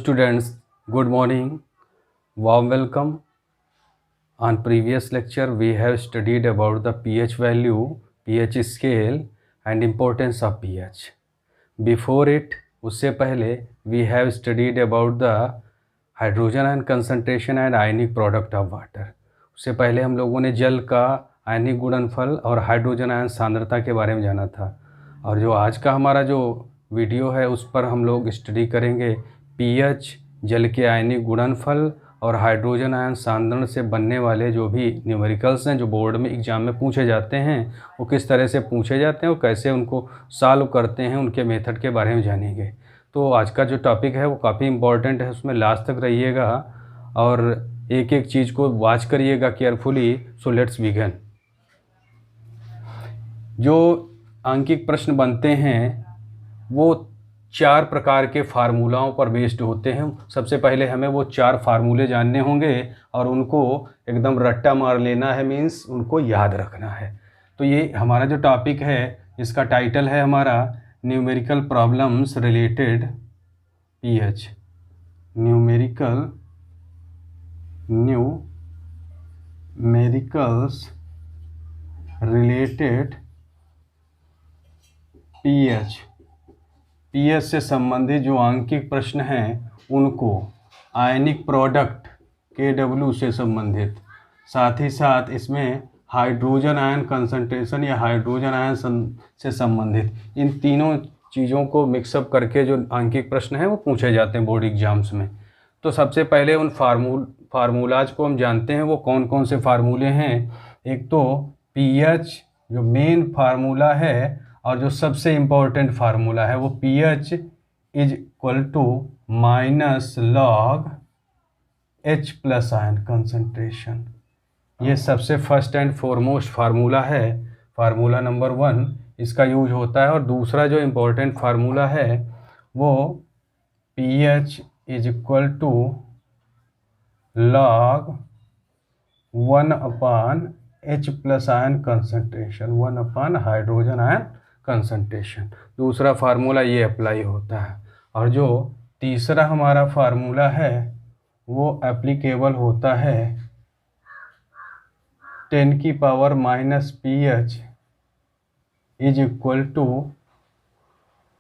students, good morning. Warm welcome. On previous lecture, we have studied about the pH value, pH scale and importance of pH. Before it, उससे पहले we have studied about the hydrogen ion concentration and ionic product of water. उससे पहले हम लोगों ने जल का आयनिक गुणनफल और हाइड्रोजन आयन सांद्रता के बारे में जाना था। और जो आज का हमारा जो वीडियो है उस पर हम लोग स्टडी करेंगे पीएच, जल के आयनिक गुणनफल और हाइड्रोजन आयन सांद्रण से बनने वाले जो भी न्यूमेरिकल्स हैं जो बोर्ड में एग्ज़ाम में पूछे जाते हैं वो किस तरह से पूछे जाते हैं और कैसे उनको सॉल्व करते हैं, उनके मेथड के बारे में जानेंगे। तो आज का जो टॉपिक है वो काफ़ी इम्पोर्टेंट है, उसमें लास्ट तक रहिएगा और एक एक चीज़ को वॉच करिएगा केयरफुली। So let's begin. जो आंकिक प्रश्न बनते हैं वो 4 प्रकार के फार्मूलाओं पर बेस्ड होते हैं। सबसे पहले हमें वो 4 फार्मूले जानने होंगे और उनको एकदम रट्टा मार लेना है, मीन्स उनको याद रखना है। तो ये हमारा जो टॉपिक है इसका टाइटल है हमारा numerical problems related pH. Numericals related pH. PH से संबंधित जो आंकिक प्रश्न हैं उनको आयनिक प्रोडक्ट KW से संबंधित, साथ ही साथ इसमें हाइड्रोजन आयन कंसंट्रेशन या हाइड्रोजन आयन से संबंधित, इन तीनों चीज़ों को मिक्सअप करके जो आंकिक प्रश्न हैं वो पूछे जाते हैं बोर्ड एग्जाम्स में। तो सबसे पहले उन फार्मूलाज को हम जानते हैं। वो कौन कौन से फार्मूले हैं। एक तो पीएच जो मेन फार्मूला है और जो सबसे इम्पोर्टेंट फार्मूला है वो pH is equal to minus log H plus ion concentration. ये सबसे फर्स्ट एंड फॉरमोस्ट फार्मूला है, फार्मूला नंबर 1 इसका यूज होता है। और दूसरा जो इम्पोर्टेंट फार्मूला है वो pH is equal to log 1/H plus ion concentration, 1/ hydrogen ion concentration. दूसरा फार्मूला ये अप्लाई होता है। और जो तीसरा हमारा फार्मूला है वो एप्लीकेबल होता है 10⁻⁻pH इज इक्वल टू,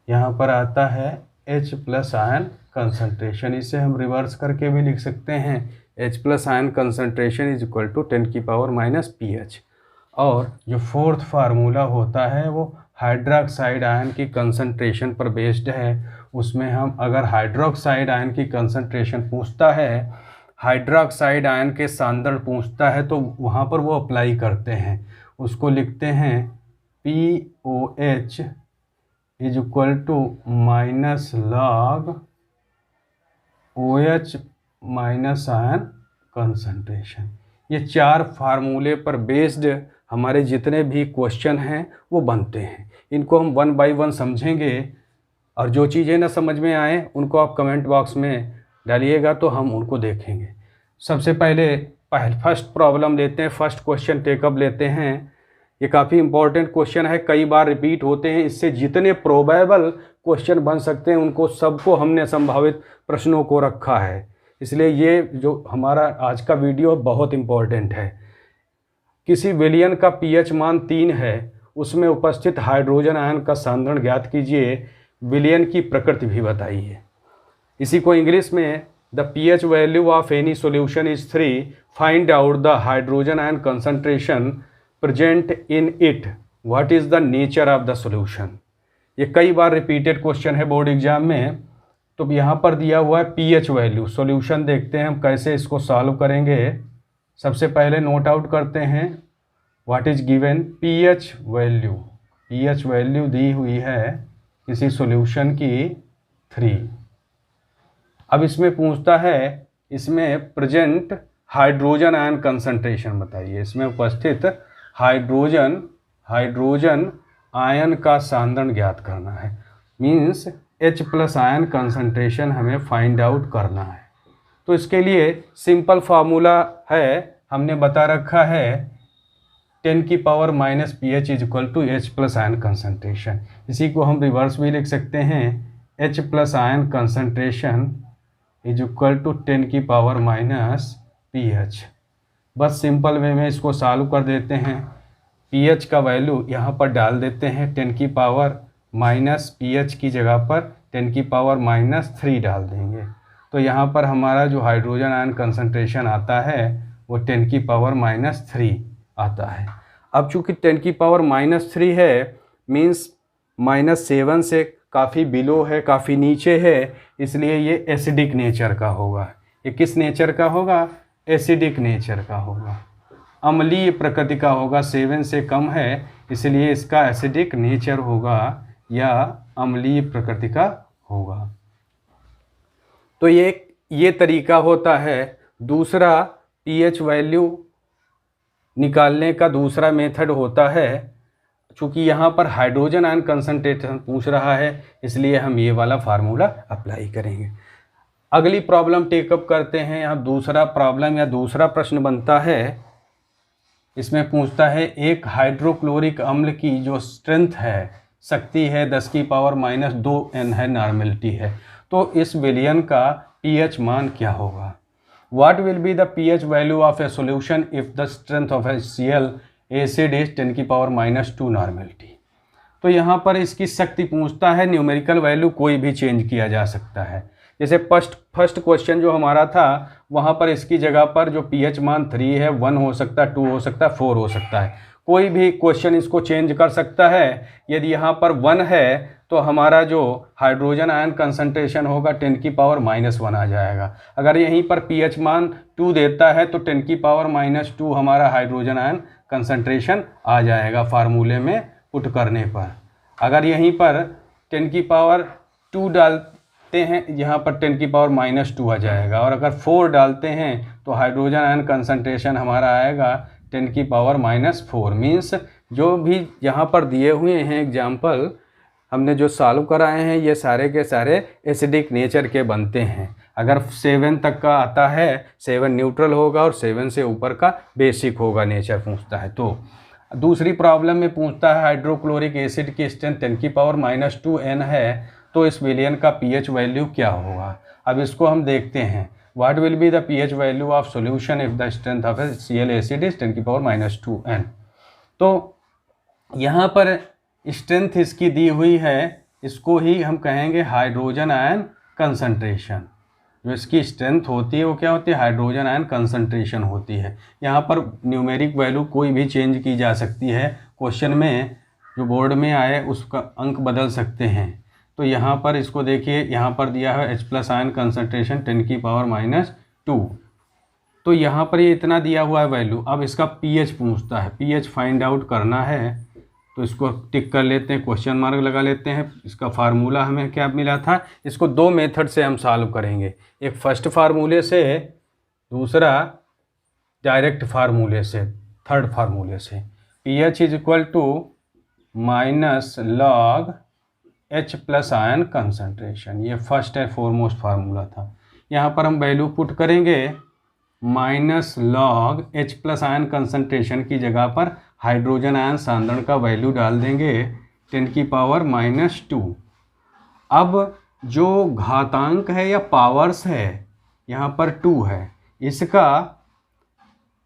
यहाँ पर आता है H प्लस आयन कंसंट्रेशन। इसे हम रिवर्स करके भी लिख सकते हैं, H plus ion concentration is equal to 10⁻⁻pH। और जो फोर्थ फार्मूला होता है वो हाइड्रोक्साइड आयन की कंसंट्रेशन पर बेस्ड है। उसमें हम अगर हाइड्रोक्साइड आयन की कंसंट्रेशन पूछता है, हाइड्रोक्साइड आयन के सांद्रण पूछता है तो वहाँ पर वो अप्लाई करते हैं। उसको लिखते हैं POH is equal to minus log OH minus ion concentration. ये 4 फार्मूले पर बेस्ड हमारे जितने भी क्वेश्चन हैं वो बनते हैं। इनको हम 1 बाय 1 समझेंगे और जो चीज़ें ना समझ में आए उनको आप कमेंट बॉक्स में डालिएगा तो हम उनको देखेंगे। सबसे पहले फर्स्ट प्रॉब्लम लेते हैं, फर्स्ट क्वेश्चन टेकअप लेते हैं। ये काफ़ी इंपॉर्टेंट क्वेश्चन है, कई बार रिपीट होते हैं। इससे जितने प्रोबेबल क्वेश्चन बन सकते हैं उनको सबको हमने संभावित प्रश्नों को रखा है। इसलिए ये जो हमारा आज का वीडियो बहुत इम्पॉर्टेंट है। किसी विलयन का pH मान 3 है, उसमें उपस्थित हाइड्रोजन आयन का सांद्रण ज्ञात कीजिए, विलयन की प्रकृति भी बताइए। इसी को इंग्लिश में the pH value of any solution is 3, find out the hydrogen ion concentration present in it, what is the nature of the solution. ये कई बार रिपीटेड क्वेश्चन है बोर्ड एग्जाम में। तो यहाँ पर दिया हुआ है pH वैल्यू। सॉल्यूशन देखते हैं हम कैसे इसको सॉल्व करेंगे। सबसे पहले नोट आउट करते हैं what is given pH value. pH value दी हुई है किसी सॉल्यूशन की 3। अब इसमें पूछता है इसमें प्रेजेंट हाइड्रोजन आयन कंसंट्रेशन बताइए। इसमें उपस्थित हाइड्रोजन आयन का सांद्रण ज्ञात करना है, means H plus ion concentration हमें फाइंड आउट करना है। तो इसके लिए सिंपल फार्मूला है, हमने बता रखा है 10⁻⁻pH is equal to H plus ion concentration. इसी को हम रिवर्स भी लिख सकते हैं, H plus ion concentration is equal to 10 की पावर माइनस pH। बस सिंपल वे में इसको सॉल्व कर देते हैं। pH का वैल्यू यहाँ पर डाल देते हैं, 10 की पावर माइनस pH की जगह पर 10 की पावर माइनस 3 डाल देंगे। तो यहाँ पर हमारा जो हाइड्रोजन आयन कंसंट्रेशन आता है वो 10 की पावर माइनस 3 आता है। अब चूँकि 10 की पावर माइनस 3 है, मीन्स -7 से काफ़ी बिलो है, काफ़ी नीचे है, इसलिए ये एसिडिक नेचर का होगा। ये किस नेचर का होगा? एसिडिक नेचर का होगा, अम्लीय प्रकृति का होगा। 7 से कम है इसलिए इसका एसिडिक नेचर होगा या अम्लीय प्रकृति का होगा। तो ये तरीका होता है। दूसरा pH वैल्यू निकालने का दूसरा मेथड होता है। चूँकि यहाँ पर हाइड्रोजन आयन कंसंट्रेशन पूछ रहा है इसलिए हम ये वाला फार्मूला अप्लाई करेंगे। अगली प्रॉब्लम टेकअप करते हैं। यहाँ दूसरा प्रॉब्लम या दूसरा प्रश्न बनता है। इसमें पूछता है एक हाइड्रोक्लोरिक अम्ल की जो स्ट्रेंथ है, शक्ति है 10 की पावर माइनस 2 N है, नॉर्मेलिटी है, तो इस विलयन का pH मान क्या होगा? What will be the pH value of a solution if the strength of HCl acid is 10 की पावर माइनस 2 नॉर्मेलिटी? तो यहाँ पर इसकी शक्ति पूछता है। न्यूमेरिकल वैल्यू कोई भी चेंज किया जा सकता है। जैसे फर्स्ट क्वेश्चन जो हमारा था वहाँ पर इसकी जगह पर जो pH मान 3 है, 1 हो सकता है, 2 हो सकता है, 4 हो सकता है। कोई भी क्वेश्चन इसको चेंज कर सकता है। यदि यहाँ पर 1 है तो हमारा जो हाइड्रोजन आयन कंसंट्रेशन होगा 10 की पावर माइनस 1 आ जाएगा। अगर यहीं पर pH मान 2 देता है तो 10 की पावर माइनस 2 हमारा हाइड्रोजन आयन कंसंट्रेशन आ जाएगा फार्मूले में पुट करने पर। अगर यहीं पर 10 की पावर 2 डालते हैं, यहाँ पर 10 की पावर माइनस 2 आ जाएगा। और अगर 4 डालते हैं तो हाइड्रोजन आयन कंसंट्रेशन हमारा आएगा 10 की पावर माइनस 4। मीन्स जो भी यहाँ पर दिए हुए हैं एग्जाम्पल हमने जो सॉल्व कराए हैं ये सारे के सारे एसिडिक नेचर के बनते हैं। अगर 7 तक का आता है, 7 न्यूट्रल होगा और 7 से ऊपर का बेसिक होगा नेचर पूछता है। तो दूसरी प्रॉब्लम में पूछता है हाइड्रोक्लोरिक एसिड की स्ट्रेंथ 10 की पावर माइनस 2 N है, तो इस विलयन का pH वैल्यू क्या होगा? अब इसको हम देखते हैं। What will be the pH value of solution if the strength of HCl acid is 10 की पावर माइनस 2 N? तो यहाँ पर स्ट्रेंथ इसकी दी हुई है, इसको ही हम कहेंगे हाइड्रोजन आयन कंसंट्रेशन। जो इसकी स्ट्रेंथ होती है वो क्या होती है? हाइड्रोजन आयन कंसंट्रेशन होती है। यहाँ पर न्यूमेरिक वैल्यू कोई भी चेंज की जा सकती है। क्वेश्चन में जो बोर्ड में आए उसका अंक बदल सकते हैं। तो यहाँ पर इसको देखिए, यहाँ पर दिया है H+ आयन कंसंट्रेशन 10 की पावर माइनस 2। तो यहाँ पर ये इतना दिया हुआ है वैल्यू। अब इसका pH पूछता है, pH फाइंड आउट करना है तो इसको टिक कर लेते हैं, क्वेश्चन मार्क लगा लेते हैं। इसका फार्मूला हमें क्या मिला था? इसको 2 मेथड से हम सॉल्व करेंगे, एक फर्स्ट फार्मूले से, दूसरा डायरेक्ट फार्मूले से, थर्ड फार्मूले से। pH is equal to minus log H+ ion concentration, ये फर्स्ट है फॉरमोस्ट फार्मूला था। यहाँ पर हम वैल्यू पुट करेंगे, minus log H+ ion concentration की जगह पर हाइड्रोजन आयन सांद्रण का वैल्यू डाल देंगे 10 की पावर माइनस 2। अब जो घातांक है या पावर्स है यहाँ पर 2 है, इसका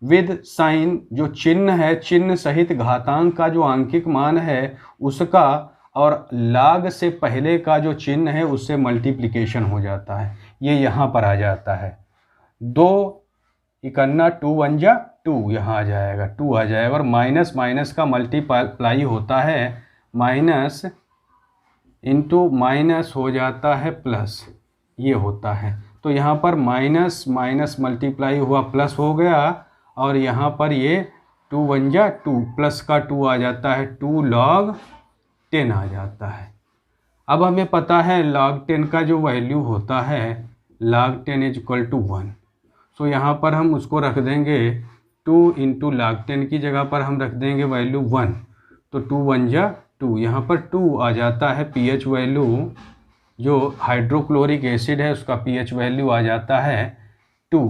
विद साइन जो चिन्ह है, चिन्ह सहित घातांक का जो आंकिक मान है उसका और लाग से पहले का जो चिन्ह है उससे मल्टीप्लिकेशन हो जाता है। ये यहाँ पर आ जाता है, 2 इकन्ना 2 1 जा 2, यहाँ आ जाएगा 2 आ जाएगा। और माइनस माइनस का मल्टीप्लाई होता है, माइनस इंटू माइनस हो जाता है प्लस, ये होता है। तो यहाँ पर माइनस माइनस मल्टीप्लाई हुआ प्लस हो गया और यहाँ पर ये 2 1 जा 2, प्लस का 2 आ जाता है, 2 log 10 आ जाता है। अब हमें पता है log 10 का जो वैल्यू होता है log 10 इज इक्वल टू 1। सो यहाँ पर हम उसको रख देंगे 2 इंटू log 10 की जगह पर हम रख देंगे वैल्यू 1, तो 2 1 जा 2, यहाँ पर 2 आ जाता है। pH वैल्यू जो हाइड्रोक्लोरिक एसिड है उसका pH वैल्यू आ जाता है 2,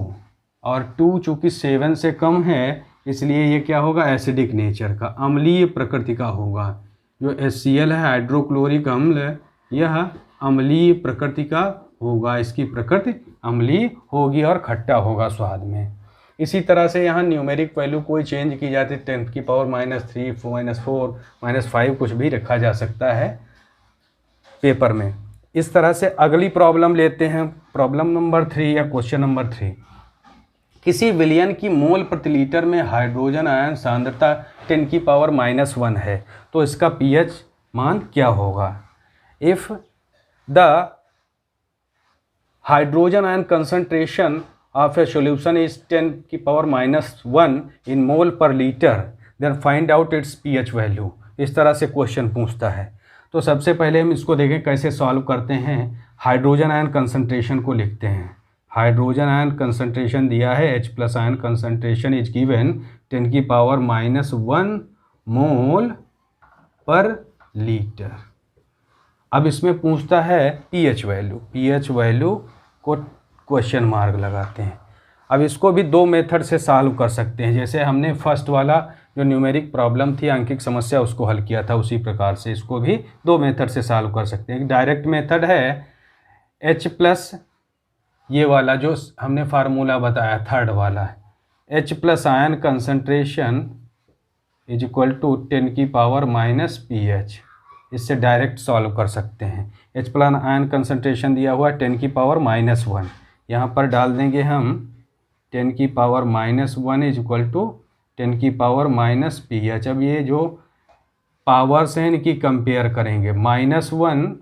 और 2 चूँकि 7 से कम है इसलिए ये क्या होगा? एसिडिक नेचर का, अम्लीय प्रकृति का होगा। जो HCl है हाइड्रोक्लोरिक अम्ल, यह अम्लीय प्रकृति का होगा, इसकी प्रकृति अम्लीय होगी और खट्टा होगा स्वाद में। इसी तरह से यहाँ न्यूमेरिक वैल्यू कोई चेंज की जाती है, 10 की पावर -3, -4, -5 कुछ भी रखा जा सकता है पेपर में। इस तरह से अगली प्रॉब्लम लेते हैं, प्रॉब्लम नंबर 3 या क्वेश्चन नंबर 3। किसी विलयन की मोल प्रति लीटर में हाइड्रोजन आयन सांद्रता 10 की पावर -1 है, तो इसका pH मान क्या होगा? If the hydrogen ion concentration of a solution is 10 की power -1 in mole per litre, then find out its pH value. इस तरह से क्वेश्चन पूछता है। तो सबसे पहले हम इसको देखें कैसे सॉल्व करते हैं। हाइड्रोजन आयन कंसंट्रेशन को लिखते हैं। हाइड्रोजन आयन कंसंट्रेशन दिया है, H+ ion concentration is given 10 की पावर -1 मोल पर लीटर। अब इसमें पूछता है pH वैल्यू। pH वैल्यू को क्वेश्चन मार्क लगाते हैं। अब इसको भी दो मेथड से सॉल्व कर सकते हैं, जैसे हमने फर्स्ट वाला जो न्यूमेरिक प्रॉब्लम थी, अंकिक समस्या, उसको हल किया था, उसी प्रकार से इसको भी दो मेथड से सॉल्व कर सकते हैं। एक डायरेक्ट मेथड है H+, ये वाला जो हमने फार्मूला बताया थर्ड वाला, H+ ion concentration is equal to 10 की पावर -pH। इससे डायरेक्ट सॉल्व कर सकते हैं। H+ आयन कंसंट्रेशन दिया हुआ 10 की पावर -1, यहाँ पर डाल देंगे हम 10 की पावर -1 इज इक्वल टू 10 की पावर -pH। अब ये जो पावर्स हैं इनकी कंपेयर करेंगे, -1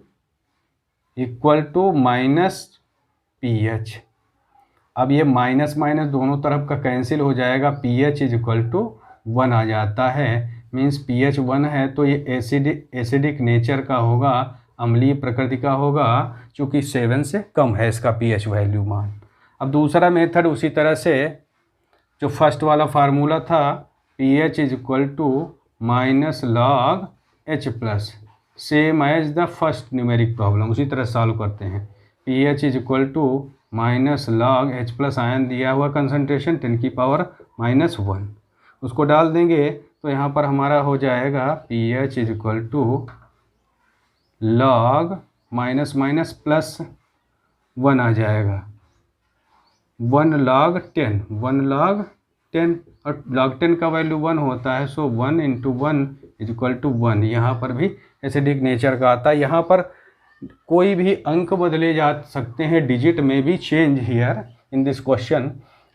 इक्वल टू -pH। अब ये माइनस माइनस दोनों तरफ का कैंसिल हो जाएगा, pH इज इक्वल टू 1 आ जाता है। मीन्स pH 1 है तो ये एसिडिक नेचर का होगा, अम्लीय प्रकृति का होगा, चूँकि 7 से कम है इसका pH वैल्यू मान। अब दूसरा मेथड उसी तरह से जो फर्स्ट वाला फार्मूला था, pH is equal to -log H+, same as the first numeric problem, उसी तरह सॉल्व करते हैं। pH is equal to -log H+ ion दिया हुआ कंसंट्रेशन 10 की पावर -1, उसको डाल देंगे तो यहाँ पर हमारा हो जाएगा pH is equal to log +1 आ जाएगा, 1 log 10 और log 10 का वैल्यू 1 होता है, सो 1 × 1 इज इक्वल टू 1। यहाँ पर भी एसिडिक नेचर का आता है। यहाँ पर कोई भी अंक बदले जा सकते हैं, डिजिट में भी change here in this question.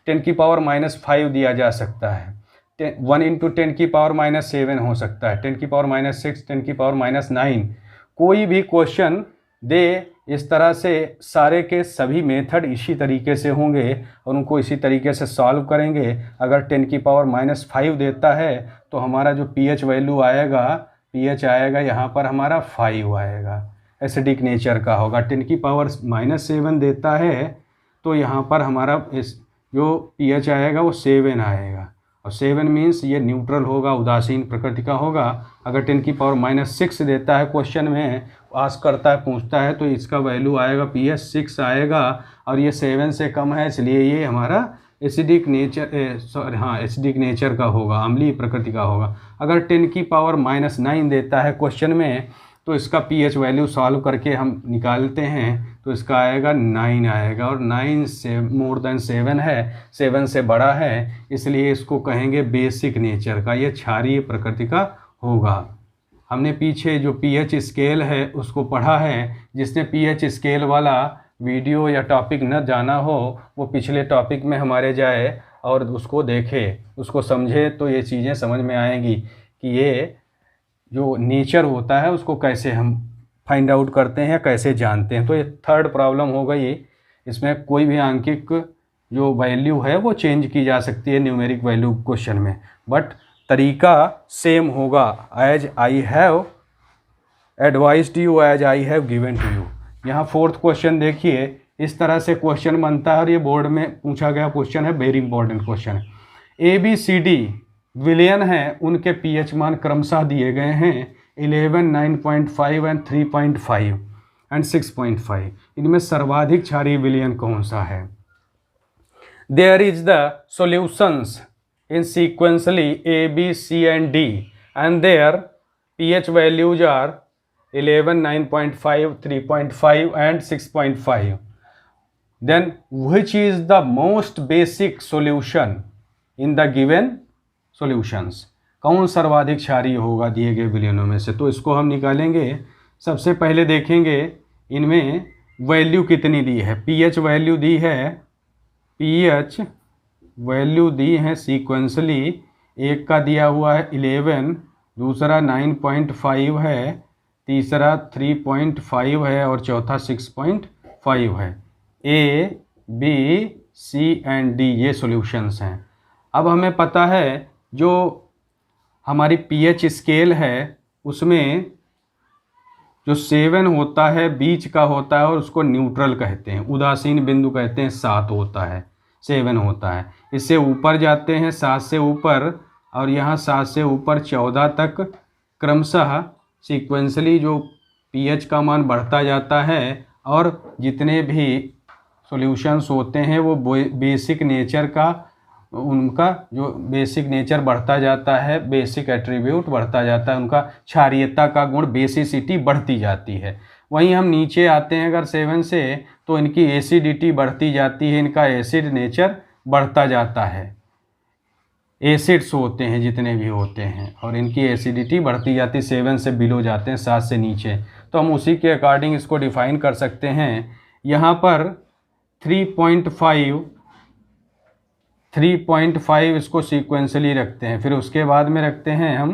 10 की पावर -5 दिया जा सकता है, 1 × 10 की पावर -7 हो सकता है, 10 की पावर -6, 10 की पावर -9, कोई भी क्वेश्चन दे, इस तरह से सारे के सभी मेथड इसी तरीके से होंगे और उनको इसी तरीके से सॉल्व करेंगे। अगर 10 की पावर -5 देता है तो हमारा जो pH वैल्यू आएगा, pH आएगा यहाँ पर हमारा 5 आएगा, एसिडिक नेचर का होगा। 10 की पावर -7 देता है तो यहाँ पर हमारा इस जो pH आएगा वो 7 आएगा, और 7 मीन्स ये न्यूट्रल होगा, उदासीन प्रकृति का होगा। अगर 10 की पावर -6 देता है, क्वेश्चन में आस्क करता है, पूछता है, तो इसका वैल्यू आएगा pH 6 आएगा, और ये 7 से कम है, इसलिए ये हमारा एसिडिक नेचर का होगा, अम्लीय प्रकृति का होगा। अगर 10 की पावर -9 देता है क्वेश्चन में, तो इसका pH वैल्यू सॉल्व करके हम निकालते हैं तो इसका आएगा 9 आएगा, और 9 से मोर देन 7 है, 7 से बड़ा है, इसलिए इसको कहेंगे बेसिक नेचर का, ये क्षारीय प्रकृति का होगा। हमने पीछे जो pH स्केल है उसको पढ़ा है, जिसने pH स्केल वाला वीडियो या टॉपिक न जाना हो वो पिछले टॉपिक में हमारे जाए और उसको देखे, उसको समझे, तो ये चीज़ें समझ में आएंगी कि ये जो नेचर होता है उसको कैसे हम फाइंड आउट करते हैं, कैसे जानते हैं। तो ये थर्ड प्रॉब्लम हो गई, इसमें कोई भी आंकिक जो वैल्यू है वो चेंज की जा सकती है न्यूमेरिक वैल्यू क्वेश्चन में, बट तरीका सेम होगा, as I have advised you, as I have given to you. यहाँ फोर्थ क्वेश्चन देखिए, इस तरह से क्वेश्चन बनता है और ये बोर्ड में पूछा गया क्वेश्चन है, वेरी इंपॉर्टेंट क्वेश्चन है। ABCD विलयन हैं, उनके pH मान क्रमशः दिए गए हैं 11, 9.5 एंड 3.5 एंड 6.5। इनमें सर्वाधिक क्षारीय विलयन कौन सा है? There is the solutions in sequentially A, B, C and D and their pH values are 11, 9.5, 3.5 and 6.5. Then which is the most basic solution in the given solutions? कौन सर्वाधिक क्षारीय होगा दिए गए विलयनों में से? तो इसको हम निकालेंगे। सबसे पहले देखेंगे इनमें वैल्यू कितनी दी है। पीएच वैल्यू दी है, पीएच वैल्यू दी है सीक्वेंसली, एक का दिया हुआ है 11, दूसरा 9.5 है, तीसरा 3.5 है और चौथा 6.5 है। ए, बी, सी एंड डी ये सॉल्यूशंस हैं। अब हमें पता है जो हमारी पीएच स्केल है उसमें जो 7 होता है बीच का होता है और उसको न्यूट्रल कहते हैं, उदासीन बिंदु कहते हैं, 7 होता है, 7 होता है। इससे ऊपर जाते हैं 7 से ऊपर और यहाँ 7 से ऊपर 14 तक क्रमशः सीक्वेंसली जो पीएच का मान बढ़ता जाता है और जितने भी सॉल्यूशंस होते हैं वो बेसिक नेचर का, उनका जो बेसिक नेचर बढ़ता जाता है, बेसिक एट्रीब्यूट बढ़ता जाता है, उनका क्षारीयता का गुण बेसिसिटी बढ़ती जाती है। वहीं हम नीचे आते हैं अगर 7 से तो इनकी एसिडिटी बढ़ती जाती है, इनका एसिड नेचर बढ़ता जाता है, एसिड्स होते हैं जितने भी होते हैं और इनकी एसिडिटी बढ़ती जाती है। 7 से बिलो जाते हैं, 7 से नीचे, तो हम उसी के अकॉर्डिंग इसको डिफाइन कर सकते हैं। यहाँ पर 3.5 इसको सीक्वेंसली रखते हैं, फिर उसके बाद में रखते हैं हम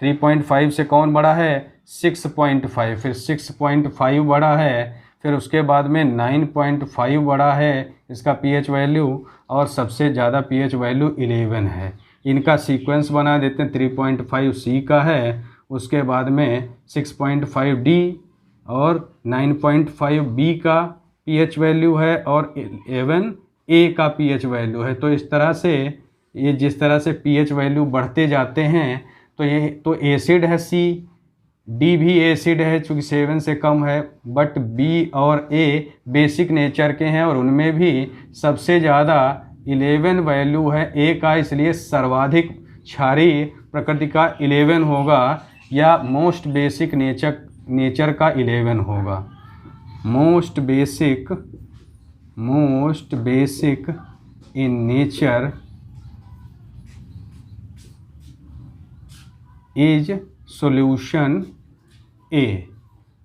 3.5 से कौन बड़ा है 6.5, फिर 6.5 बड़ा है, फिर उसके बाद में 9.5 बड़ा है इसका पीएच वैल्यू और सबसे ज़्यादा पीएच वैल्यू 11 है। इनका सीक्वेंस बना देते हैं, 3.5 सी का है, उसके बाद में 6.5 डी और 9.5 बी का पीएच वैल्यू है और 11 ए का पीएच वैल्यू है। तो इस तरह से ये जिस तरह से पीएच वैल्यू बढ़ते जाते हैं तो ये तो एसिड है सी, डी भी एसिड है चूँकि 7 से कम है, बट बी और ए बेसिक नेचर के हैं और उनमें भी सबसे ज़्यादा 11 वैल्यू है ए का, इसलिए सर्वाधिक क्षारीय प्रकृति का 11 होगा या मोस्ट बेसिक नेचर का 11 होगा। Most basic in nature is solution A.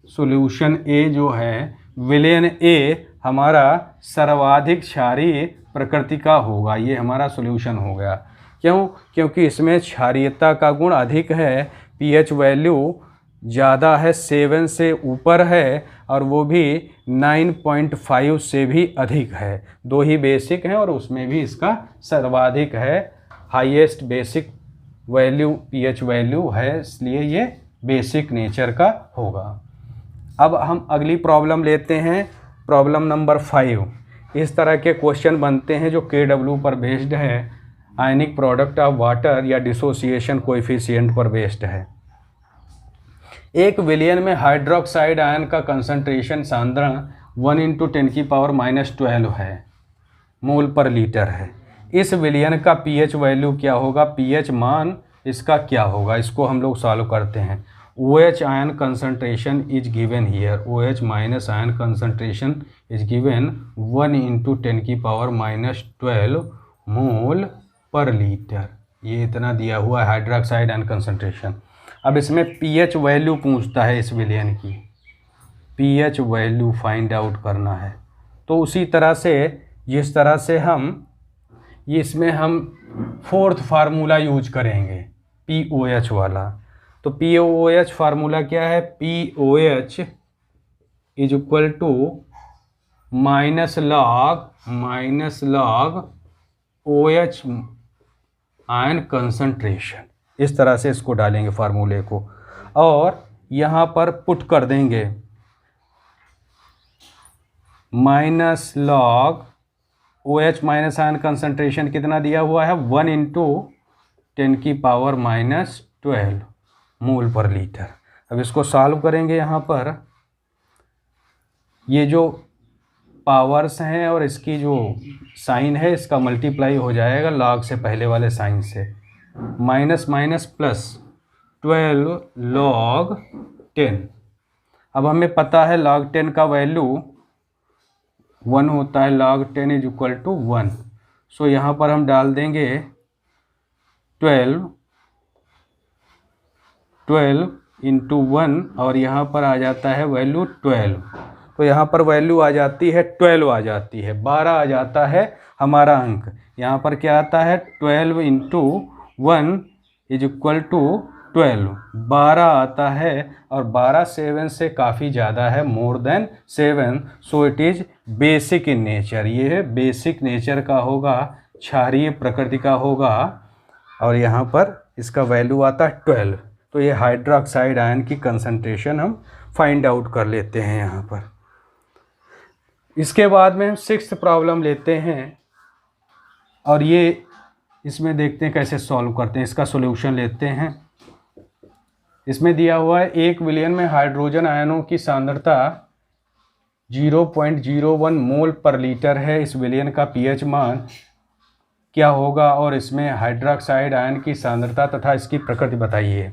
Solution A जो है विलेन ए हमारा सर्वाधिक क्षारीय प्रकृति का होगा, ये हमारा सॉल्यूशन हो गया। क्यों? क्योंकि इसमें क्षारीयता का गुण अधिक है, पीएच वैल्यू ज़्यादा है, 7 से ऊपर है और वो भी 9.5 से भी अधिक है। दो ही बेसिक हैं और उसमें भी इसका सर्वाधिक है, highest basic value pH value है, इसलिए ये बेसिक नेचर का होगा। अब हम अगली प्रॉब्लम लेते हैं, प्रॉब्लम नंबर 5। इस तरह के क्वेश्चन बनते हैं जो KW पर बेस्ड है, आयनिक प्रोडक्ट ऑफ वाटर या डिसोसिएशन कोएफिशिएंट पर बेस्ड है। एक विलियन में हाइड्रोक्साइड आयन का कंसंट्रेशन सांद्रण 1 × 10⁻⁻12 है, मोल पर लीटर है। इस विलियन का पीएच वैल्यू क्या होगा, पीएच मान इसका क्या होगा, इसको हम लोग सॉल्व करते हैं। OH ion concentration is given here, OH minus ion concentration is given 1 × 10⁻⁻12 mole per litre, ये इतना दिया हुआ है हाइड्रोक्साइड आयन कंसंट्रेशन। अब इसमें पीएच वैल्यू पूछता है, इस विलियन की पीएच वैल्यू फाइंड आउट करना है। तो उसी तरह से जिस तरह से इसमें हम 4th फार्मूला यूज करेंगे POH वाला। तो POH फार्मूला क्या है, POH is equal to minus log OH ion concentration. इस तरह से इसको डालेंगे फार्मूले को और यहाँ पर पुट कर देंगे minus log OH minus ion concentration कितना दिया हुआ है 1 × 10⁻⁻12 मोल पर लीटर। अब इसको सॉल्व करेंगे, यहाँ पर ये जो पावर्स हैं और इसकी जो साइन है इसका मल्टीप्लाई हो जाएगा लॉग से पहले वाले साइन से, माइनस माइनस प्लस 12 log 10 अब हमें पता है log 10 का वैल्यू 1 होता है, log 10 इज इक्वल टू 1। सो यहाँ पर हम डाल देंगे 12 इंटू 1 और यहाँ पर आ जाता है वैल्यू 12। तो यहाँ पर वैल्यू आ जाती है 12 आ जाती है, 12 आ जाता है हमारा अंक। यहाँ पर क्या आता है 12 इंटू 1 इज इक्वल टू 12, 12 आता है और 12 7 से काफ़ी ज़्यादा है, more than 7। So it is basic in nature, ये बेसिक नेचर का होगा, क्षारीय प्रकृति का होगा। और यहाँ पर इसका वैल्यू आता है 12। तो ये हाइड्रोक्साइड आयन की कंसंट्रेशन हम फाइंड आउट कर लेते हैं यहाँ पर। इसके बाद में हम 6th प्रॉब्लम लेते हैं और ये इसमें देखते हैं कैसे सॉल्व करते हैं। इसका सॉल्यूशन लेते हैं। इसमें दिया हुआ है 1 विलियन में हाइड्रोजन आयनों की सांद्रता 0.01 मोल पर लीटर है। इस विलियन का पीएच मान क्या होगा और इसमें हाइड्रोक्साइड आयन की सांद्रता तथा इसकी प्रकृति बताइए।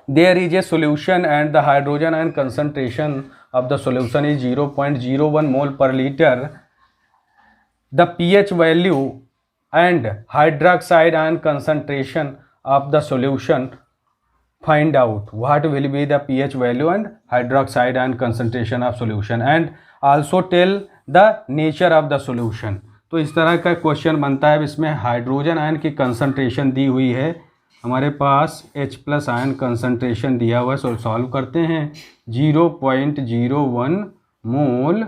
There is a solution and the hydrogen ion concentration of the solution is 0.01 mole per liter. The pH value and hydroxide ion concentration of the solution, find out what will be the pH value and hydroxide ion concentration of solution and also tell the nature of the solution। तो इस तरह का question बनता है। इसमें hydrogen ion की concentration दी हुई है, हमारे पास H+ आयन कंसंट्रेशन दिया हुआ है। सो सॉल्व करते हैं। 0.01 मोल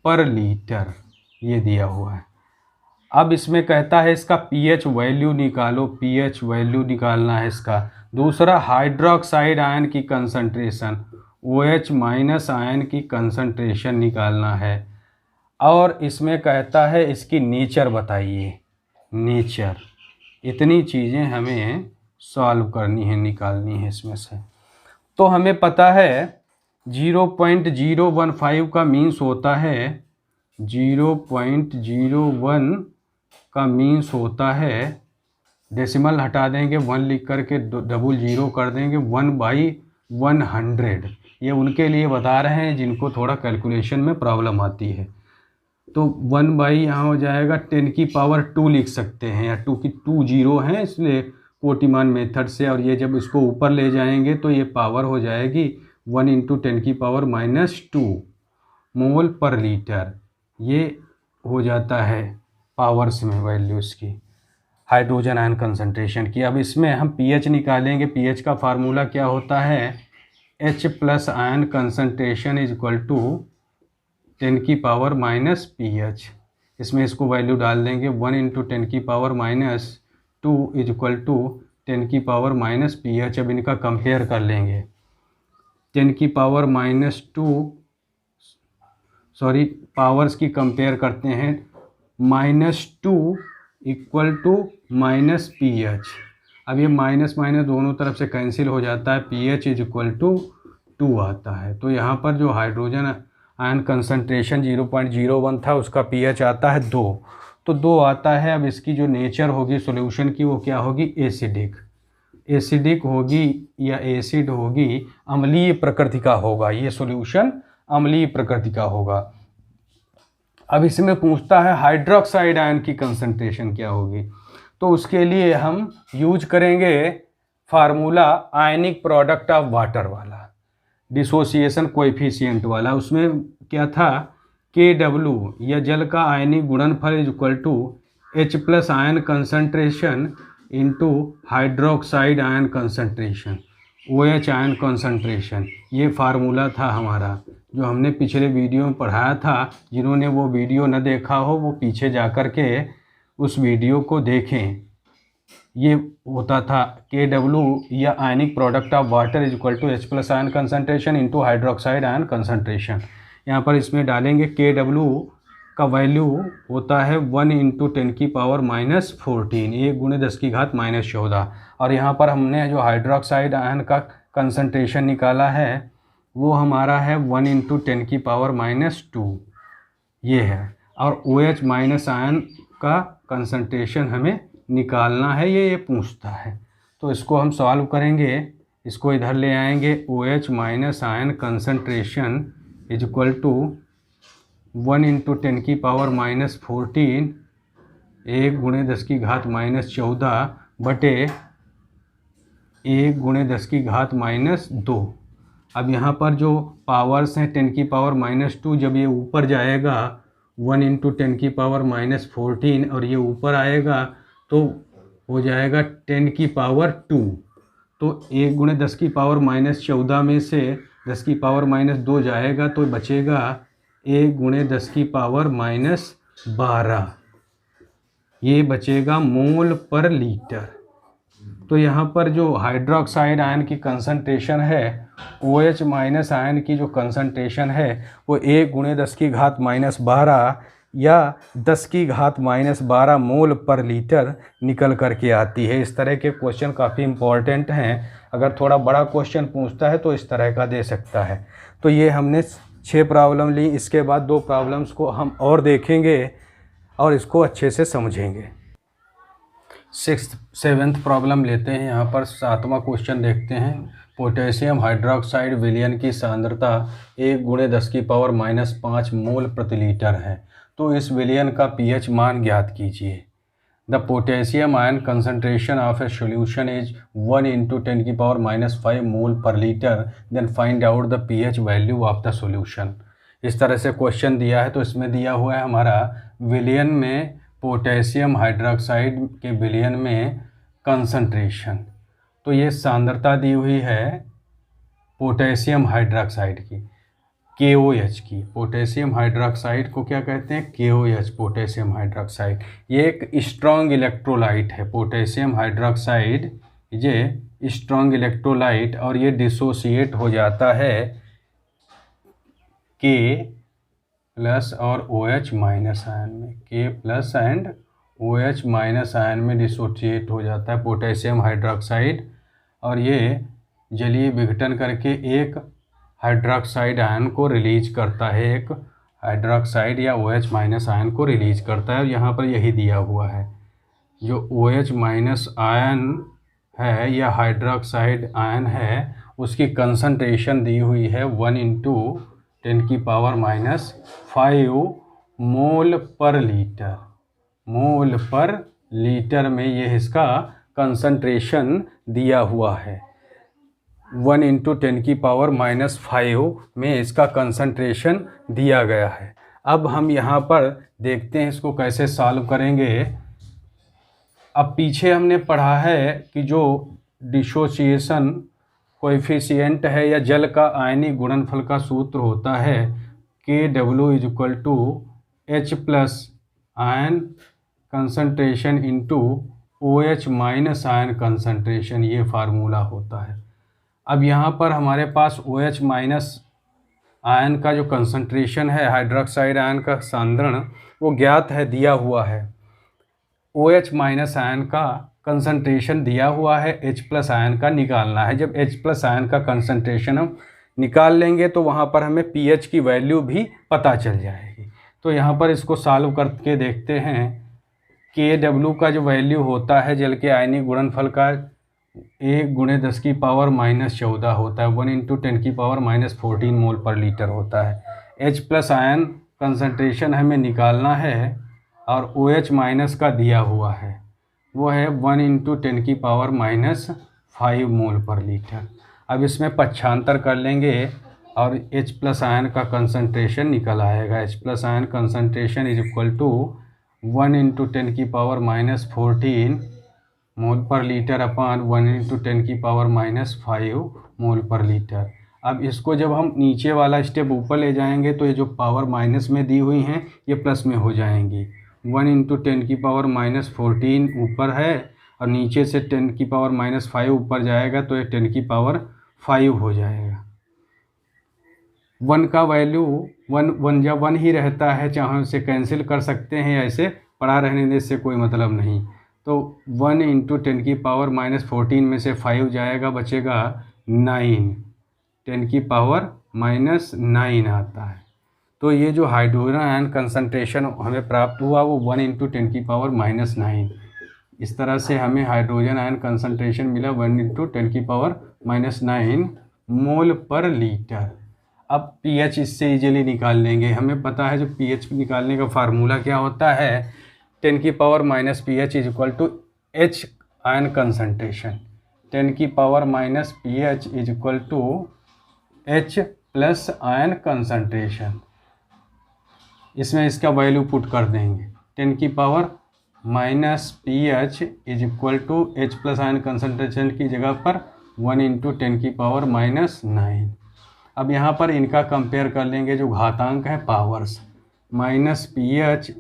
पर लीटर ये दिया हुआ है। अब इसमें कहता है इसका pH वैल्यू निकालो, pH वैल्यू निकालना है इसका। दूसरा हाइड्रोक्साइड आयन की कंसंट्रेशन, OH- आयन की कंसंट्रेशन निकालना है। और इसमें कहता है इसकी नेचर बताइए, नेचर। इतनी चीज़ें हमें सॉल्व करनी है, निकालनी है इसमें से। तो हमें पता है 0.015 का मीन्स होता है 0.01 का मीन्स होता है, डेसिमल हटा देंगे, 1 लिख करके 00 कर देंगे, 1/100। ये उनके लिए बता रहे हैं जिनको थोड़ा कैलकुलेशन में प्रॉब्लम आती है। तो 1 यहाँ हो जाएगा 10 की पावर 2 लिख सकते हैं, या 2 की 2 0 हैं इसलिए कोटिमान मेथड से। और ये जब इसको ऊपर ले जाएंगे तो ये पावर हो जाएगी 1 × 10 की पावर -2 मोल पर लीटर। ये हो जाता है पावर्स में वैल्यू इसकी हाइड्रोजन आयन कंसंट्रेशन की। अब इसमें हम पीएच निकालेंगे। पीएच का फार्मूला क्या होता है, H+ ion concentration is equal to 10 की पावर -pH। इसमें इसको वैल्यू डाल देंगे, 1 × 10 की पावर -2 इज इक्वल टू 10 की पावर -pH। अब इनका कंपेयर कर लेंगे। 10 की पावर -2 पावर्स की कंपेयर करते हैं, -2 इक्वल टू -pH। अब ये माइनस माइनस दोनों तरफ से कैंसिल हो जाता है, pH इज इक्वल टू 2 आता है। तो यहाँ पर जो हाइड्रोजन आयन कंसंट्रेशन 0.01 था उसका pH आता है 2, तो 2 आता है। अब इसकी जो नेचर होगी सॉल्यूशन की वो क्या होगी, एसिडिक होगी या एसिड होगी, अम्लीय प्रकृति का होगा। ये सॉल्यूशन अम्लीय प्रकृति का होगा। अब इसमें पूछता है हाइड्रोक्साइड आयन की कंसंट्रेशन क्या होगी, तो उसके लिए हम यूज करेंगे formula ionic product of water वाला, डिसोसिएशन कोएफिशिएंट वाला। उसमें क्या था, Kw या जल का आयनिक गुणनफल is equal to H+ ion concentration into hydroxide ion concentration, OH ion concentration. ये फार्मूला था हमारा जो हमने पिछले वीडियो में पढ़ाया था। जिन्होंने वो वीडियो न देखा हो वो पीछे जा कर के उस वीडियो को देखें। ये होता था Kw या ionic product of water is equal to H+ ion concentration into hydroxide ion concentration. यहाँ पर इसमें डालेंगे Kw का वैल्यू होता है 1 × 10 की पावर -14, 1 × 10 की घात -14। और यहाँ पर हमने जो हाइड्रोक्साइड आयन का कंसंट्रेशन निकाला है वो हमारा है 1 × 10 की पावर -2 ये है। और OH- आयन का कंसंट्रेशन हमें निकालना है, ये पूछता है। तो इसको हम सॉल्व करेंगे। इसको इधर ले आएंगे, OH minus ion concentration is equal to 1 × 10⁻⁻14 1 × 10⁻⁻14 बटे 1 × 10⁻²। अब यहाँ पर जो पावर्स हैं 10⁻², जब ये ऊपर जाएगा 1 × 10⁻⁻14 और ये ऊपर आएगा तो हो जाएगा 10⁻²। तो 1 × 10⁻⁻14 में से 10⁻² जाएगा तो बचेगा 1 × 10⁻12, ये बचेगा मोल पर लीटर। तो यहाँ पर जो हाइड्रोक्साइड आयन की कंसंट्रेशन है, OH माइनस आयन की जो कंसंट्रेशन है वो 1 × 10⁻12 या 10⁻12 मोल पर लीटर निकल कर के आती है। इस तरह के क्वेश्चन काफ़ी इम्पॉर्टेंट हैं। अगर थोड़ा बड़ा क्वेश्चन पूछता है तो इस तरह का दे सकता है। तो ये हमने 6 प्रॉब्लम ली। इसके बाद 2 प्रॉब्लम्स को हम और देखेंगे और इसको अच्छे से समझेंगे। 7th प्रॉब्लम लेते हैं। यहाँ पर 7वां क्वेश्चन देखते हैं। पोटेशियम हाइड्रोक्साइड विलयन की सांद्रता 1 × 10⁻⁻5 मोल प्रति लीटर है। तो इस विलयन का pH मान ज्ञात कीजिए। The potassium ion concentration of a solution is 1 × 10⁻⁻5 mole per litre, then find out the pH value of the solution. इस तरह से क्वेश्चन दिया है। तो इसमें दिया हुआ है हमारा विलयन में पोटेशियम हाइड्रोक्साइड के विलयन में कंसंट्रेशन। तो ये सांद्रता दी हुई है पोटेशियम हाइड्रोक्साइड की, KOH की। पोटेशियम हाइड्रोक्साइड को क्या कहते हैं? KOH, potassium hydroxide. ये एक स्ट्रॉन्ग इलेक्ट्रोलाइट है। पोटेशियम हाइड्रोक्साइड ये स्ट्रॉन्ग इलेक्ट्रोलाइट और ये डिसोसिएट हो जाता है K+ और OH माइनस आयन में। K+ and OH minus ion में डिसोसिएट हो जाता है पोटेशियम हाइड्रोक्साइड, और ये जलीय विघटन करके एक हाइड्रोक्साइड आयन को रिलीज करता है, एक हाइड्रोक्साइड या OH माइनस आयन को रिलीज करता है। और यहाँ पर यही दिया हुआ है, जो OH माइनस आयन है या हाइड्रोक्साइड आयन है उसकी कंसंट्रेशन दी हुई है 1 × 10⁻⁻5 मोल पर लीटर। मोल पर लीटर में ये इसका कंसंट्रेशन दिया हुआ है। 1 × 10⁻⁻5 में इसका कंसंट्रेशन दिया गया है। अब हम यहाँ पर देखते हैं इसको कैसे सॉल्व करेंगे। अब पीछे हमने पढ़ा है कि जो डिसोसिएशन कोएफिशिएंट है या जल का आयनी गुणनफल का सूत्र होता है KW = H+ ion concentration into OH minus ion concentration, ये फार्मूला होता है। अब यहाँ पर हमारे पास OH माइनस आयन का जो कंसंट्रेशन है, हाइड्रोक्साइड आयन का सांद्रण, वो ज्ञात है, दिया हुआ है। OH माइनस आयन का कंसंट्रेशन दिया हुआ है, H+ आयन का निकालना है। जब H+ आयन का कंसंट्रेशन हम निकाल लेंगे तो वहाँ पर हमें pH की वैल्यू भी पता चल जाएगी। तो यहाँ पर इसको सॉल्व करके देखते हैं। KW का जो वैल्यू होता है जल के आयनी गुणनफल का 1 × 10⁻⁻14 होता है, 1 × 10⁻⁻14 मोल पर लीटर होता है। H+ आयन कंसंट्रेशन हमें निकालना है और OH माइनस का दिया हुआ है, वो है 1 × 10⁻⁻5 मोल पर लीटर। अब इसमें पक्षांतर कर लेंगे और H+ आयन का कंसंट्रेशन निकल आएगा। H+ ion concentration is equal to 1 × 10⁻⁻14 mole per litre upon 1 × 10⁻⁻5 mole per litre. अब इसको जब हम नीचे वाला स्टेप ऊपर ले जाएंगे तो ये जो पावर माइनस में दी हुई हैं ये प्लस में हो जाएंगी। 1 × 10⁻⁻14 ऊपर है और नीचे से 10⁻⁻5 ऊपर जाएगा तो ये 10⁻5 हो जाएगा। 1 का वैल्यू 1 जब 1 ही रहता है, चाहे उसे कैंसिल कर सकते हैं, ऐसे पड़ा रहने देने से कोई मतलब नहीं। तो 1 × 10⁻⁻14 में से 5 जाएगा, बचेगा 9, 10⁻⁻9 आता है। तो ये जो हाइड्रोजन आयन कंसंट्रेशन हमें प्राप्त हुआ वो 1 × 10⁻⁻9। इस तरह से हमें हाइड्रोजन आयन कंसंट्रेशन मिला 1 × 10⁻⁹ मोल पर लीटर। अब पीएच इससे इजीली निकाल लेंगे। हमें पता है जो पीएच निकालने का फार्मूला क्या होता है, 10⁻⁻pH = H ion concentration. 10⁻⁻pH = H plus ion concentration. इसमें इसका वैल्यू पुट कर देंगे। 10⁻⁻pH = H plus ion concentration की जगह पर 1 × 10⁻⁹। अब यहाँ पर इनका कंपेयर कर लेंगे, जो घातांक है powers. -pH =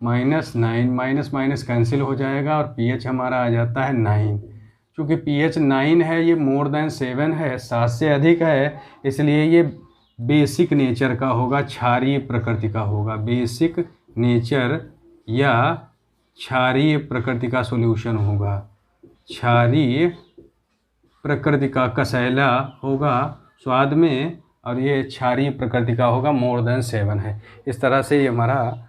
-9, minus minus cancel हो जाएगा और pH हमारा आ जाता है 9। चूँकि pH 9 है, ये मोर देन 7 है, 7 से अधिक है, इसलिए ये बेसिक नेचर का होगा, क्षारीय प्रकृति का होगा। बेसिक नेचर या क्षारीय प्रकृति का सॉल्यूशन होगा, क्षारीय प्रकृति का, कसैला होगा स्वाद में, और ये क्षारीय प्रकृति का होगा, मोर देन 7 है। इस तरह से ये हमारा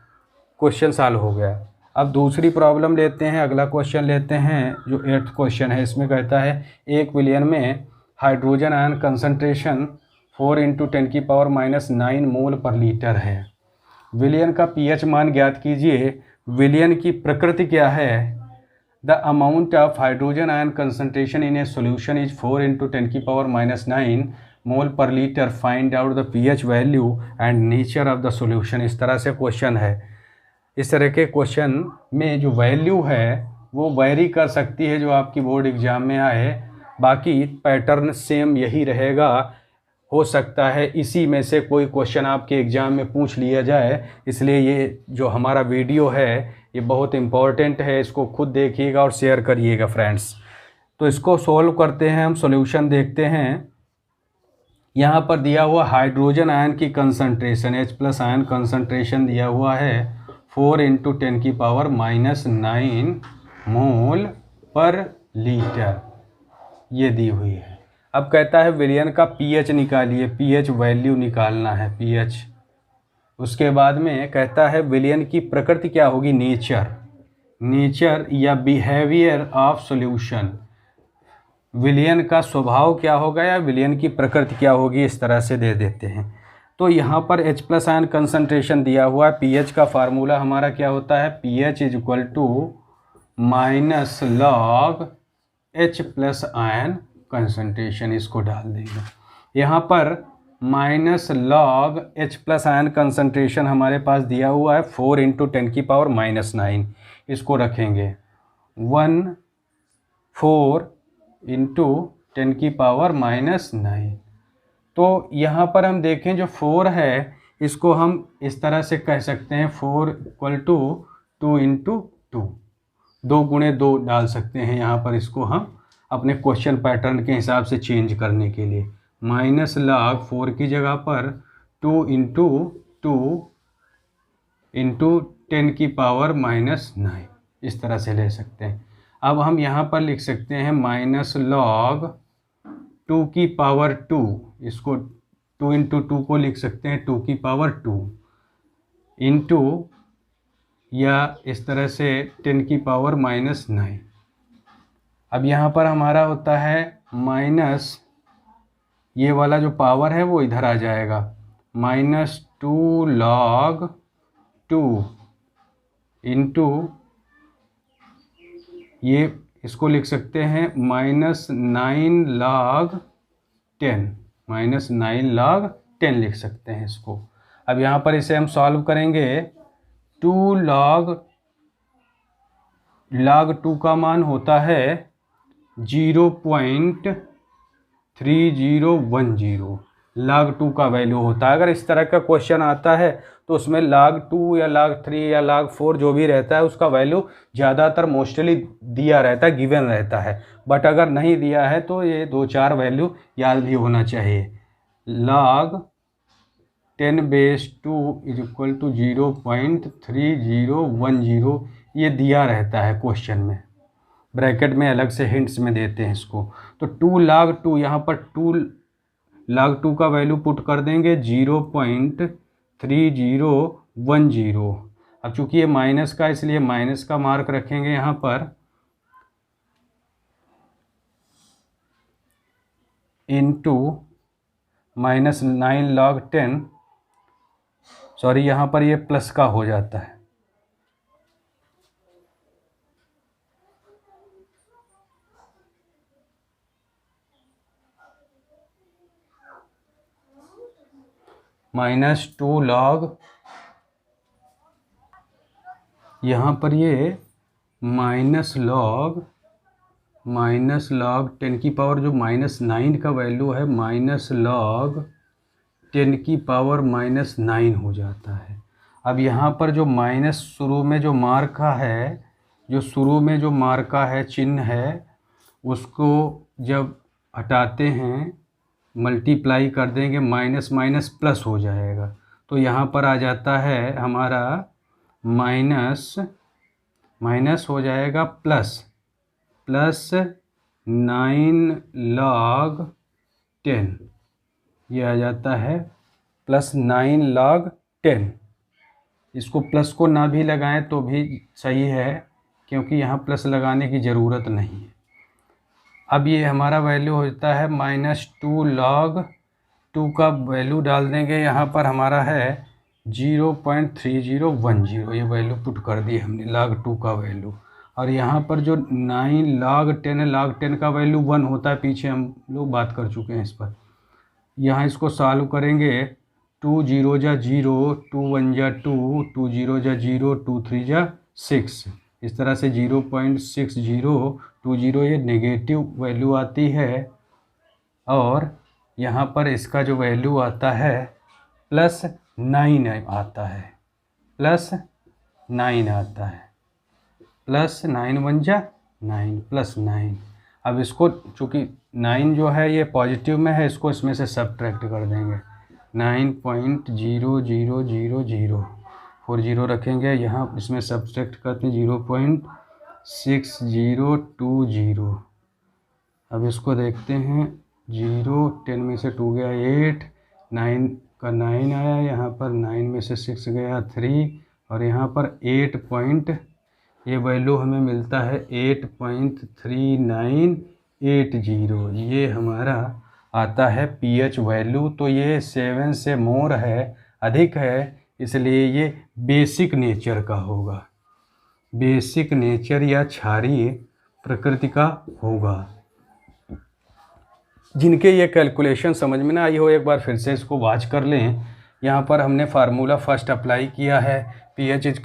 क्वेश्चन सॉल्व हो गया। अब दूसरी प्रॉब्लम लेते हैं, अगला क्वेश्चन लेते हैं जो 8th क्वेश्चन है। इसमें कहता है 1 विलियन में हाइड्रोजन आयन कंसंट्रेशन 4 × 10⁻⁹ मोल पर लीटर है। विलियन का pH मान ज्ञात कीजिए। विलियन की प्रकृति क्या है? The amount of hydrogen ion concentration in a solution is 4 × 10⁻⁹ mole per litre. Find out the pH value and nature of the solution. इस तरह से क्वेश्चन है। इस तरह के क्वेश्चन में जो वैल्यू है वो वैरी कर सकती है जो आपकी बोर्ड एग्जाम में आए, बाकी पैटर्न सेम यही रहेगा। हो सकता है इसी में से कोई क्वेश्चन आपके एग्ज़ाम में पूछ लिया जाए, इसलिए ये जो हमारा वीडियो है ये बहुत इम्पॉर्टेंट है। इसको खुद देखिएगा और शेयर करिएगा फ्रेंड्स। तो इसको सॉल्व करते हैं, हम सॉल्यूशन देखते हैं। यहाँ पर दिया हुआ हाइड्रोजन आयन की concentration, H plus ion concentration दिया हुआ है 4 × 10⁻⁹ मोल पर लीटर, ये दी हुई है। अब कहता है विलियन का pH निकालिए, pH वैल्यू निकालना है, pH। उसके बाद में कहता है विलियन की प्रकृति क्या होगी, नेचर या बिहेवियर ऑफ सॉल्यूशन। विलियन का स्वभाव क्या होगा या विलियन की प्रकृति क्या होगी, इस तरह से दे देते हैं। तो यहाँ पर H प्लस आयन कंसंट्रेशन दिया हुआ है। pH का फार्मूला हमारा क्या होता है, pH = -log H plus ion concentration. इसको डाल देंगे यहाँ पर। -log H plus ion concentration हमारे पास दिया हुआ है 4 × 10⁻⁹। इसको रखेंगे 14 × 10⁻⁹। तो यहाँ पर हम देखें जो 4 है इसको हम इस तरह से कह सकते हैं 4 = 2 × 2, 2 × 2 डाल सकते हैं यहाँ पर। इसको हम अपने क्वेश्चन पैटर्न के हिसाब से चेंज करने के लिए -log 4 की जगह पर 2 × 2 × 10⁻⁹ इस तरह से ले सकते हैं। अब हम यहाँ पर लिख सकते हैं -log 2⁻²। इसको 2 × 2 को लिख सकते हैं 2⁻² इंटू, या इस तरह से 10⁻⁹। अब यहाँ पर हमारा होता है माइनस, ये वाला जो पावर है वो इधर आ जाएगा, -2 log 2 इंटू, ये इसको लिख सकते हैं -9 log 10, -9 log 10 लिख सकते हैं इसको। अब यहाँ पर इसे हम सॉल्व करेंगे। 2 log 2 का मान होता है 0.3010 log 2 का वैल्यू होता है। अगर इस तरह का क्वेश्चन आता है तो उसमें log 2 या log 3 या log 4 जो भी रहता है उसका वैल्यू ज़्यादातर मोस्टली दिया रहता है, गिवन रहता है। बट अगर नहीं दिया है तो ये 2-4 वैल्यू याद भी होना चाहिए। log 10⁻² = 0.3010 ये दिया रहता है क्वेश्चन में, ब्रैकेट में अलग से हिंट्स में देते हैं इसको। तो 2 log 2, यहाँ पर 2 log 2 का वैल्यू पुट कर देंगे 0.3010। अब चूंकि ये माइनस का, इसलिए माइनस का मार्क रखेंगे यहाँ पर, इनटू -9 log 10, सॉरी यहाँ पर ये प्लस का हो जाता है, -2 log, यहाँ पर ये माइनस लॉग 10 की पावर जो -9 का वैल्यू है, माइनस लॉग 10 की पावर -9 हो जाता है। अब यहाँ पर जो माइनस शुरू में जो मार्का है, जो शुरू में जो मार्का है, चिन्ह है, उसको जब हटाते हैं, मल्टीप्लाई कर देंगे, माइनस माइनस प्लस हो जाएगा। तो यहाँ पर आ जाता है हमारा माइनस हो जाएगा प्लस 9 log 10, ये आ जाता है +9 log 10। इसको प्लस को ना भी लगाएं तो भी सही है, क्योंकि यहाँ प्लस लगाने की ज़रूरत नहीं है। अब ये हमारा वैल्यू होता है -2 log 2 का वैल्यू डाल देंगे, यहाँ पर हमारा है 0.3010, ये वैल्यू पुट कर दी हमने log 2 का वैल्यू। और यहाँ पर जो 9 log 10 का वैल्यू 1 होता है, पीछे हम लोग बात कर चुके हैं इस पर। यहाँ इसको सॉल्व करेंगे, 2 0 जा 0, 2 1 जा 2, 2 0 जा 0, 2 3 जा 6, इस तरह से 0.6020 ये नेगेटिव वैल्यू आती है। और यहाँ पर इसका जो वैल्यू आता है +9 आता है, +9 आता है, +9 1 जा 9, +9। अब इसको चूँकि 9 जो है ये पॉजिटिव में है, इसको इसमें से सब्ट्रैक्ट कर देंगे, 9.0000, 40 रखेंगे यहाँ, इसमें सब्ट्रैक्ट करते हैं 0.6020। अब इसको देखते हैं, 0 10 में से 2 गया 8, 9 का 9 आया, यहाँ पर 9 में से 6 गया 3, और यहाँ पर 8 ये वैल्यू हमें मिलता है 8.3980, ये हमारा आता है पीएच वैल्यू। तो ये 7 से मोर है, अधिक है, इसलिए ये बेसिक नेचर का होगा, बेसिक नेचर या क्षारीय प्रकृति का होगा। जिनके ये कैलकुलेशन समझ में ना आई हो, एक बार फिर से इसको वाच कर लें। यहाँ पर हमने फार्मूला फर्स्ट अप्लाई किया है, pH =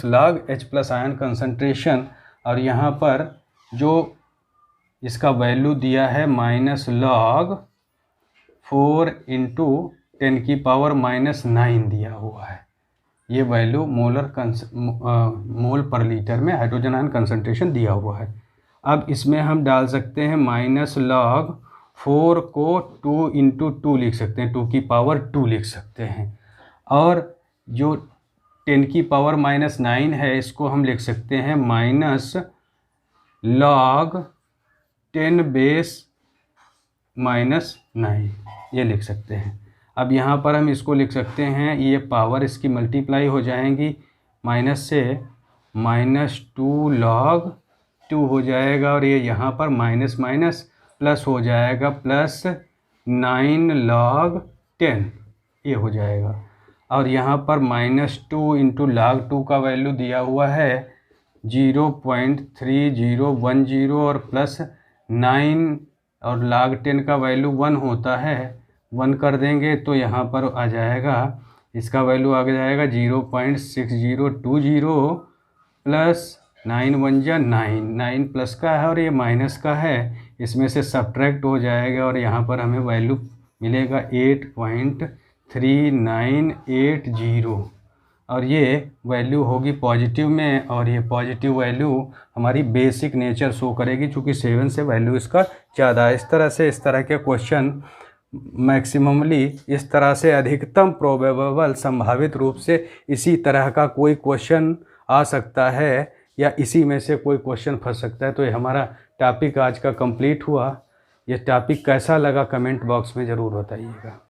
-log H + ion concentration, और यहाँ पर जो इसका वैल्यू दिया है -log 4 × 10 की पावर -9 दिया हुआ है। ये वैल्यू मोल पर लीटर में हाइड्रोजन आयन कंसंट्रेशन दिया हुआ है। अब इसमें हम डाल सकते हैं -log 4 को 2 × 2 लिख सकते हैं, 2 की पावर 2 लिख सकते हैं। और जो 10 की पावर -9 है, इसको हम लिख सकते हैं -log 10 बेस -9, ये लिख सकते हैं। अब यहाँ पर हम इसको लिख सकते हैं, ये पावर इसकी मल्टीप्लाई हो जाएंगी, माइनस से -2 log 2 हो जाएगा, और ये यहाँ पर माइनस माइनस प्लस हो जाएगा, +9 log 10 ये हो जाएगा। और यहाँ पर -2 × log 2 का वैल्यू दिया हुआ है 0.3010, और +9 और log 10 का वैल्यू 1 होता है, 1 कर देंगे तो यहाँ पर आ जाएगा, इसका वैल्यू आ जाएगा 0.6020 +9 1 जा 9, 9 प्लस का है और ये माइनस का है, इसमें से सब्ट्रैक्ट हो जाएगा, और यहाँ पर हमें वैल्यू मिलेगा 8.3980, और ये वैल्यू होगी पॉजिटिव में, और ये पॉजिटिव वैल्यू हमारी बेसिक नेचर शो करेगी, चूँकि 7 से वैल्यू इसका ज़्यादा है। इस तरह के क्वेश्चन मैक्सिममली, इस तरह से अधिकतम प्रोबेबल, संभावित रूप से इसी तरह का कोई क्वेश्चन आ सकता है, या इसी में से कोई क्वेश्चन फंस सकता है। तो ये हमारा टॉपिक आज का कंप्लीट हुआ। ये टॉपिक कैसा लगा कमेंट बॉक्स में ज़रूर बताइएगा।